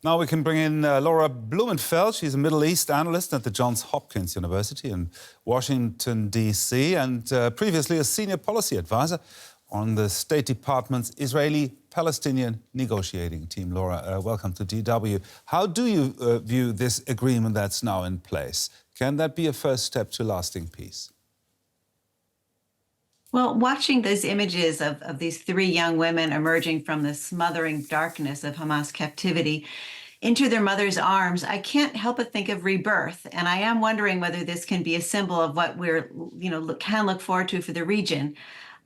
Now we can bring in Laura Blumenfeld. She's a Middle East analyst at the Johns Hopkins University in Washington, D.C. and previously a senior policy advisor on the State Department's Israeli-Palestinian negotiating team. Laura, welcome to DW. How do you view this agreement that's now in place? Can that be a first step to lasting peace? Well, watching those images of these three young women emerging from the smothering darkness of Hamas captivity into their mother's arms, I can't help but think of rebirth. And I am wondering whether this can be a symbol of what we're, can look forward to for the region.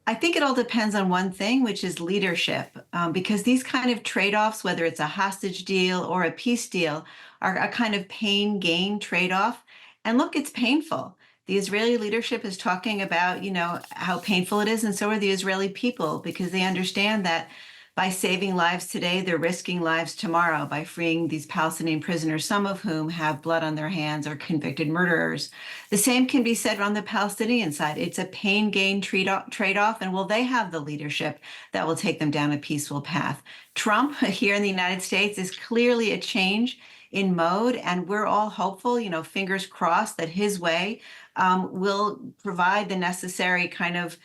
I think it all depends on one thing, which is leadership, because these kind of trade-offs, whether it's a hostage deal or a peace deal, are a kind of pain-gain trade-off. And look, it's painful. The Israeli leadership is talking about, how painful it is, and so are the Israeli people, because they understand that by saving lives today, they're risking lives tomorrow by freeing these Palestinian prisoners, some of whom have blood on their hands or convicted murderers. The same can be said on the Palestinian side. It's a pain-gain trade-off, and will they have the leadership that will take them down a peaceful path? Trump here in the United States is clearly a change in mode, and we're all hopeful, fingers crossed, that his way will provide the necessary kind of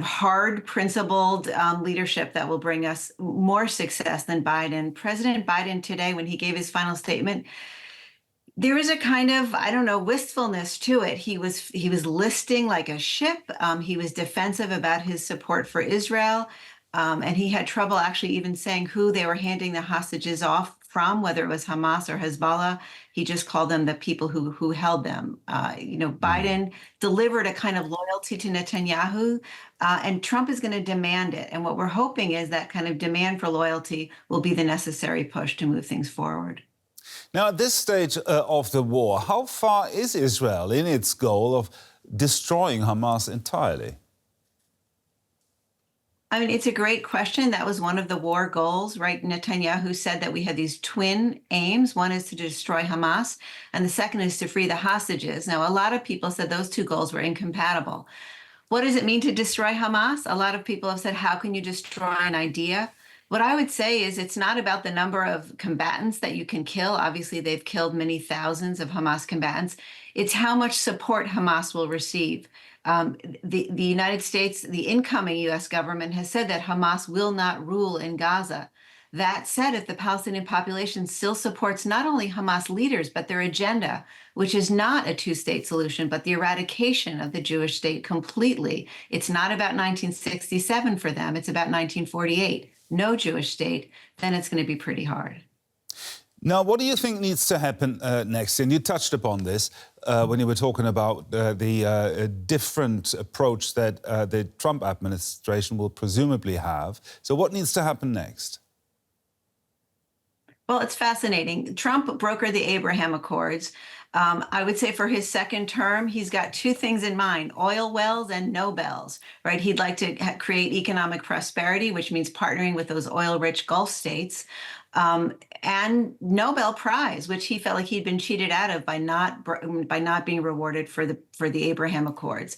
hard, principled leadership that will bring us more success than Biden. President Biden today, when he gave his final statement, there is a kind of, wistfulness to it. He was listing like a ship. He was defensive about his support for Israel. And he had trouble actually even saying who they were handing the hostages off from, whether it was Hamas or Hezbollah. He just called them the people who held them. Biden delivered a kind of loyalty to Netanyahu, and Trump is going to demand it. And what we're hoping is that kind of demand for loyalty will be the necessary push to move things forward. Now, at this stage of the war, how far is Israel in its goal of destroying Hamas entirely? It's a great question. That was one of the war goals, right? Netanyahu said that we had these twin aims. One is to destroy Hamas, and the second is to free the hostages. Now, a lot of people said those two goals were incompatible. What does it mean to destroy Hamas? A lot of people have said, how can you destroy an idea? What I would say is it's not about the number of combatants that you can kill. Obviously, they've killed many thousands of Hamas combatants. It's how much support Hamas will receive. The United States, the incoming U.S. government has said that Hamas will not rule in Gaza. That said, if the Palestinian population still supports not only Hamas leaders, but their agenda, which is not a two-state solution, but the eradication of the Jewish state completely, it's not about 1967 for them, it's about 1948, no Jewish state, then it's going to be pretty hard. Now, what do you think needs to happen next? And you touched upon this when you were talking about the different approach that the Trump administration will presumably have. So what needs to happen next? Well, it's fascinating. Trump brokered the Abraham Accords. I would say for his second term, he's got two things in mind: oil wells and Nobels, right? He'd like to create economic prosperity, which means partnering with those oil-rich Gulf states, and Nobel Prize, which he felt like he'd been cheated out of by not being rewarded for the Abraham Accords.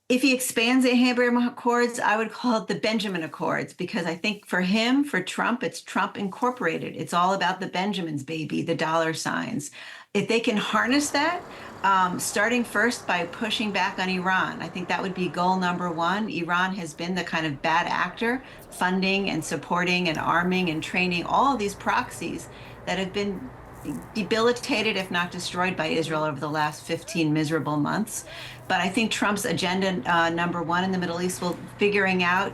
If he expands the Abraham Accords, I would call it the Benjamin Accords, because I think for him, for Trump, it's Trump Incorporated. It's all about the Benjamins, baby, the dollar signs. If they can harness that, starting first by pushing back on Iran, I think that would be goal number one. Iran has been the kind of bad actor, funding and supporting and arming and training all of these proxies that have been debilitated, if not destroyed, by Israel over the last 15 miserable months. But I think Trump's agenda, number one in the Middle East, will figuring out,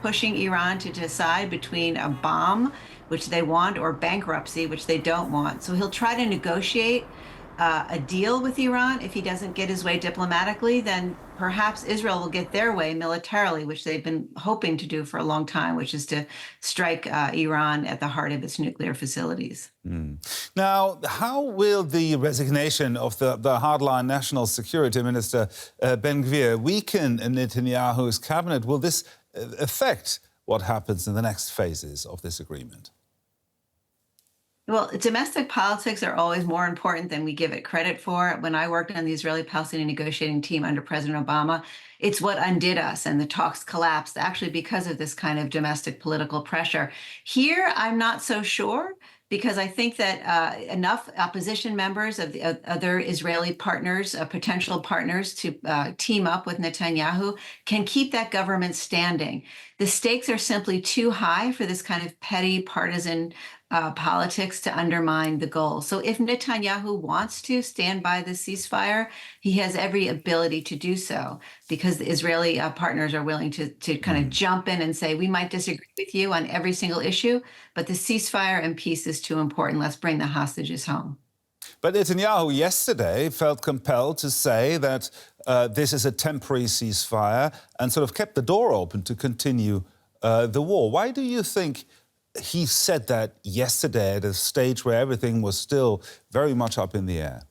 pushing Iran to decide between a bomb, which they want, or bankruptcy, which they don't want. So he'll try to negotiate a deal with Iran. If he doesn't get his way diplomatically, then perhaps Israel will get their way militarily, which they've been hoping to do for a long time, which is to strike Iran at the heart of its nuclear facilities. Now, how will the resignation of the hardline National Security Minister Ben-Gvir weaken Netanyahu's cabinet? Will this affect what happens in the next phases of this agreement? Well, domestic politics are always more important than we give it credit for. When I worked on the Israeli-Palestinian negotiating team under President Obama, it's what undid us, and the talks collapsed actually because of this kind of domestic political pressure. Here, I'm not so sure, because I think that enough opposition members of the other Israeli partners, potential partners, to team up with Netanyahu can keep that government standing. The stakes are simply too high for this kind of petty partisan politics to undermine the goal. So if Netanyahu wants to stand by the ceasefire, he has every ability to do so, because the Israeli partners are willing to kind of jump in and say, we might disagree with you on every single issue, but the ceasefire and peace is too important. Let's bring the hostages home. But Netanyahu yesterday felt compelled to say that this is a temporary ceasefire and sort of kept the door open to continue the war. Why do you think he said that yesterday at a stage where everything was still very much up in the air?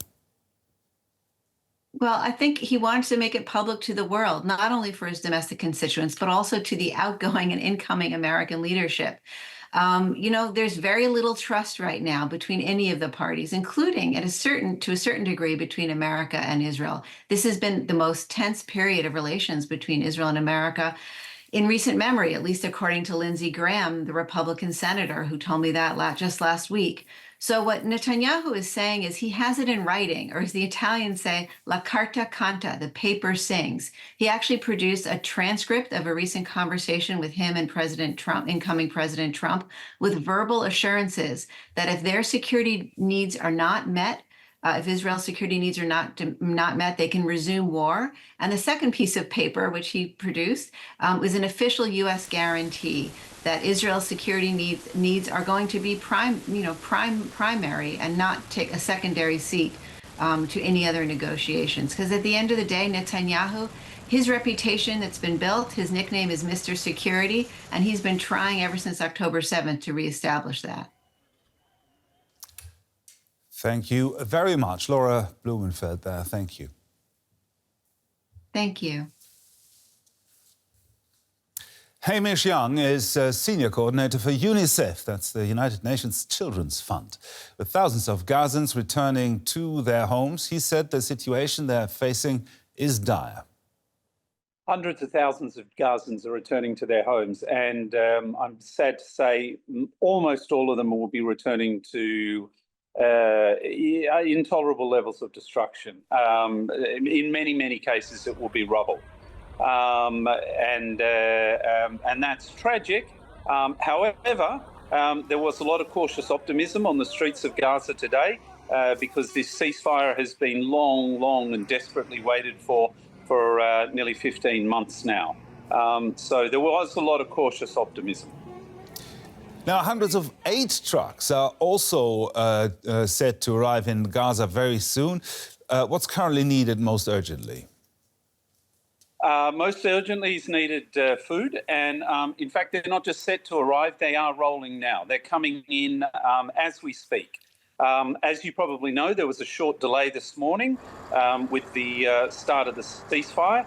Well, I think he wanted to make it public to the world, not only for his domestic constituents, but also to the outgoing and incoming American leadership. There's very little trust right now between any of the parties, including to a certain degree between America and Israel. This has been the most tense period of relations between Israel and America in recent memory, at least according to Lindsey Graham, the Republican senator who told me that just last week. So what Netanyahu is saying is he has it in writing, or as the Italians say, la carta canta, the paper sings. He actually produced a transcript of a recent conversation with him and President Trump, incoming President Trump, with verbal assurances that if their security needs are not met, if Israel's security needs are not met, they can resume war. And the second piece of paper, which he produced, was an official U.S. guarantee that Israel's security needs are going to be primary and not take a secondary seat to any other negotiations. Because at the end of the day, Netanyahu, his reputation that's been built, his nickname is Mr. Security, and he's been trying ever since October 7th to reestablish that. Thank you very much. Laura Blumenfeld there. Thank you. Thank you. Hamish Young is Senior Coordinator for UNICEF, that's the United Nations Children's Fund. With thousands of Gazans returning to their homes, he said the situation they're facing is dire. Hundreds of thousands of Gazans are returning to their homes, and I'm sad to say almost all of them will be returning to intolerable levels of destruction. In many, many cases, it will be rubble. And that's tragic. However, there was a lot of cautious optimism on the streets of Gaza today because this ceasefire has been long and desperately waited for nearly 15 months now. So there was a lot of cautious optimism. Now, hundreds of aid trucks are also set to arrive in Gaza very soon. What's currently needed most urgently? Most urgently is needed food, and in fact, they're not just set to arrive, they are rolling now. They're coming in as we speak. As you probably know, there was a short delay this morning with the start of the ceasefire,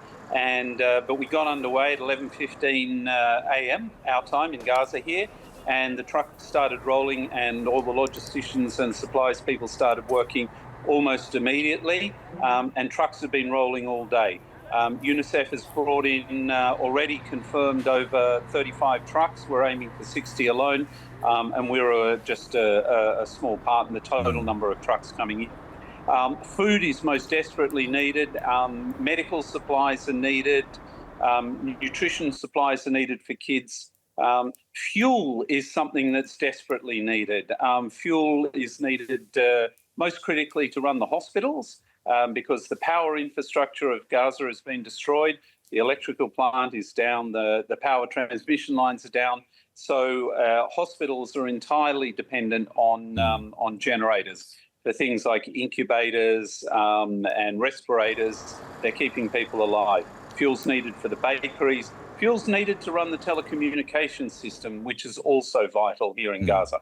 but we got underway at 11:15 a.m. our time in Gaza here, and the truck started rolling and all the logisticians and supplies people started working almost immediately, and trucks have been rolling all day. UNICEF has brought in already confirmed over 35 trucks. We're aiming for 60 alone, and we're just a small part in the total number of trucks coming in. Food is most desperately needed. Medical supplies are needed. Nutrition supplies are needed for kids. Fuel is something that's desperately needed. Fuel is needed most critically to run the hospitals. Because the power infrastructure of Gaza has been destroyed. The electrical plant is down, the power transmission lines are down. So hospitals are entirely dependent on generators for things like incubators and respirators. They're keeping people alive. Fuel's needed for the bakeries. Fuel's needed to run the telecommunications system, which is also vital here in Gaza.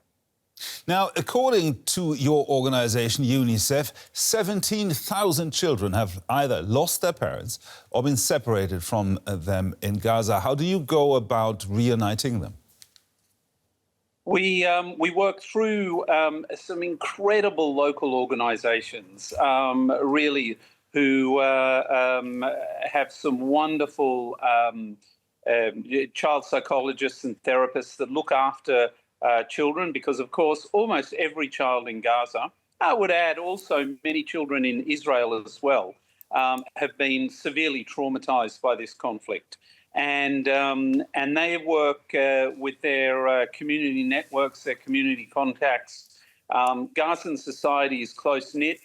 Now, according to your organization, UNICEF, 17,000 children have either lost their parents or been separated from them in Gaza. How do you go about reuniting them? We work through some incredible local organisations, really, who have some wonderful child psychologists and therapists that look after children, because, of course, almost every child in Gaza, I would add also many children in Israel as well, have been severely traumatised by this conflict. And they work with their community networks, their community contacts. Gazan society is close-knit,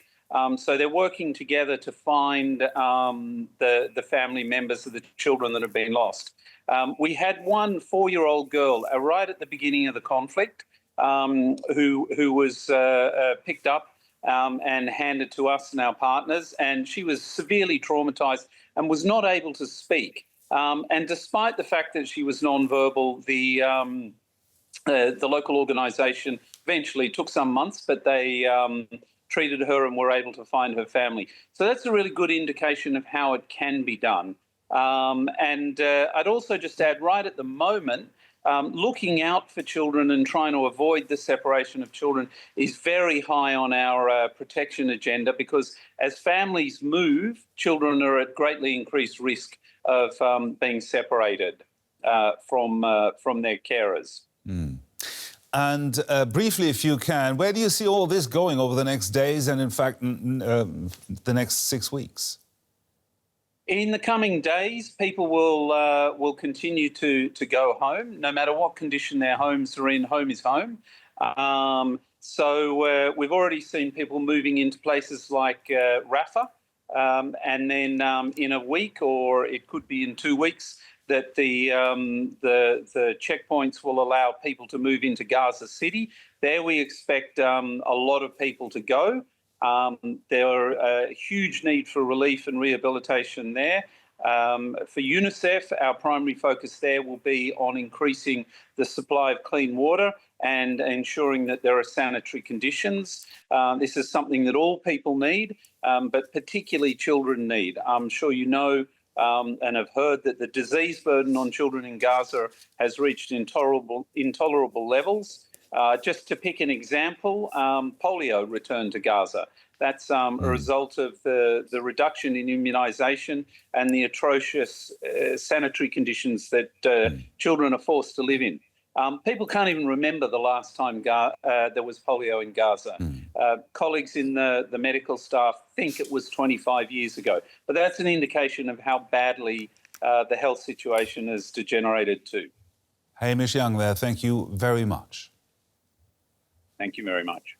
so they're working together to find the family members of the children that have been lost. We had one 4-year-old girl right at the beginning of the conflict who was picked up and handed to us and our partners, and she was severely traumatised and was not able to speak. And despite the fact that she was non-verbal, the local organisation eventually took some months, but they treated her and were able to find her family. So that's a really good indication of how it can be done. And I'd also just add, right at the moment, looking out for children and trying to avoid the separation of children is very high on our protection agenda, because as families move, children are at greatly increased risk of being separated from their carers. Mm. And briefly, if you can, where do you see all this going over the next days and, in fact, the next 6 weeks? In the coming days, people will continue to go home, no matter what condition their homes are in. Home is home. So we've already seen people moving into places like Rafah, and then in a week, or it could be in 2 weeks, that the checkpoints will allow people to move into Gaza City. There we expect a lot of people to go. There are a huge need for relief and rehabilitation there. For UNICEF, our primary focus there will be on increasing the supply of clean water and ensuring that there are sanitary conditions. This is something that all people need, but particularly children need. I'm sure you know and have heard that the disease burden on children in Gaza has reached intolerable levels. Just to pick an example, polio returned to Gaza. That's a result of the reduction in immunisation and the atrocious sanitary conditions that children are forced to live in. People can't even remember the last time there was polio in Gaza. Colleagues in the medical staff think it was 25 years ago. But that's an indication of how badly the health situation has degenerated too. Hamish Young there, thank you very much. Thank you very much.